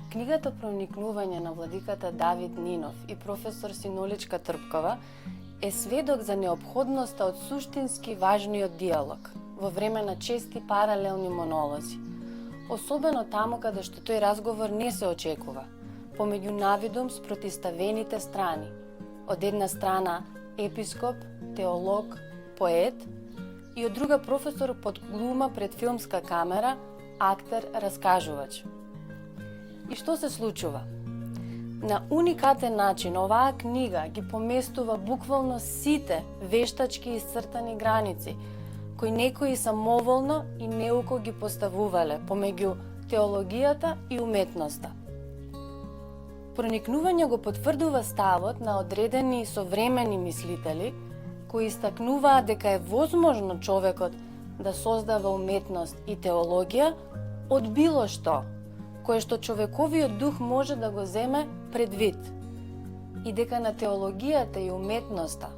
Книгата Проникнување на владиката Давид Нинов и професор Синоличка Трпкова е сведок за неопходноста од суштински важниот диалог во време на чести паралелни монолози, особено таму каде што тој разговор не се очекува, помеѓу навидум спротиставените страни. Од една страна епископ, теолог, поет и од друга професор под глума пред филмска камера, актер, раскажувач. И што се случува? На уникатен начин оваа книга ги поместува буквално сите вештачки исцртани граници, кои некои самоволно и неуко ги поставувале помеѓу теологијата и уметноста. Проникнување го потврдува ставот на одредени современи мислители, кои истакнуваат дека е возможно човекот да создава уметност и теологија од било што, кое што човековиот дух може да го земе предвид, и дека на теологијата и уметноста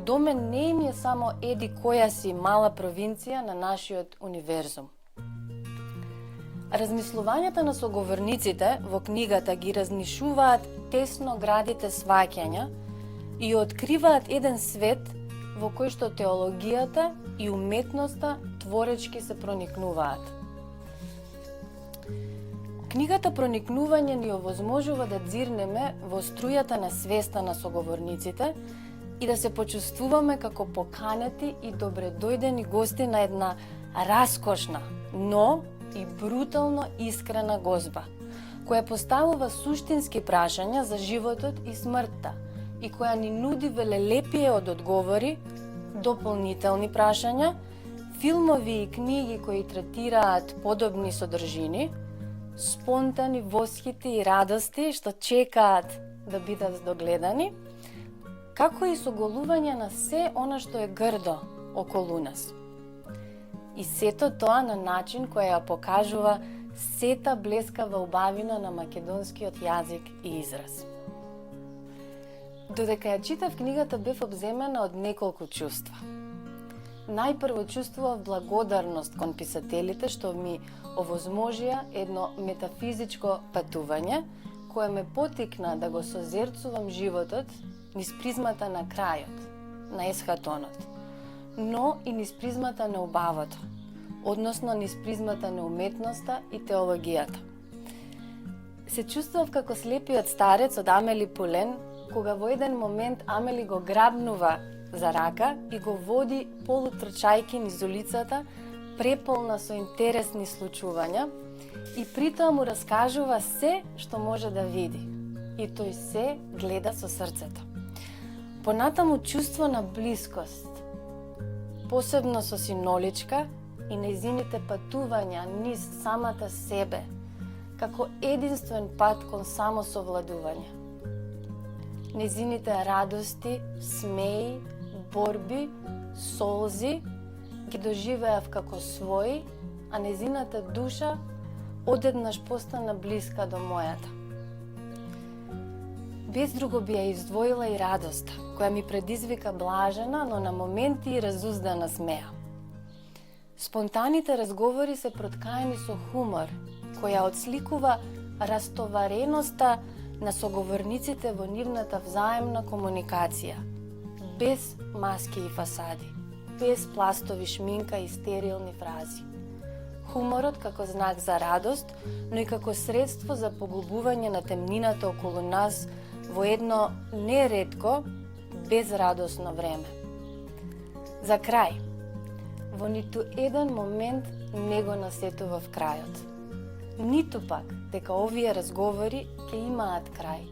домен не им е само еди која си мала провинција на нашиот универзум. Размислувањата на соговорниците во книгата ги разнишуваат тесно градите сваќања и откриваат еден свет во кој што теологијата и уметноста творечки се проникнуваат. Книгата Проникнување ни овозможува да дзирнеме во струјата на свеста на соговорниците и да се почувствуваме како поканети и добредојдени гости на една раскошна, но и брутално искрена гозба, која поставува суштински прашања за животот и смртта и која ни нуди велелепие од одговори, дополнителни прашања, филмови и книги кои третираат подобни содржини, спонтани восхити и радости што чекаат да бидат догледани, како и соголување на се она што е грдо околу нас. И сето тоа на начин која ја покажува сета блескава убавина на македонскиот јазик и израз. Додека ја читав книгата бев обземена од неколку чувства. Најпрво чувствував благодарност кон писателите што ми овозможија едно метафизичко патување, кое ме потикна да го созерцувам животот низ призмата на крајот, на есхатонот, но и низ призмата на убавото, односно низ призмата на уметноста и теологијата. Се чувствував како слепиот старец од Амели Пулен, кога во еден момент Амели го грабнува за рака и го води полутрчајки низ улицата, преполна со интересни случувања, и притоа му раскажува се што може да види. И тој се гледа со срцето. Понатаму чувство на блискост, посебно со Синоличка и нејзините патувања низ самата себе, како единствен пат кон самосовладување. Нејзините радости, смеи, борби, солзи ги доживеав како своји, а нејзината душа одеднаш постана блиска до мојата. Без друго би ја издвоила и радоста, која ми предизвика блажена, но на моменти и разуздана смеа. Спонтаните разговори се проткаени со хумор, која отсликува растовареноста на соговорниците во нивната взаемна комуникација, без маски и фасади, без пластови шминка и стерилни фрази. Хуморот како знак за радост, но и како средство за погубување на темнината околу нас во едно неретко безрадосно време. За крај, во ниту еден момент не го насетував крајот. Ниту пак дека овие разговори ќе имаат крај,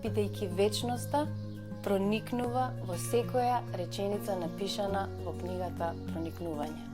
бидејќи вечноста проникнува во секоја реченица напишана во книгата Проникнување.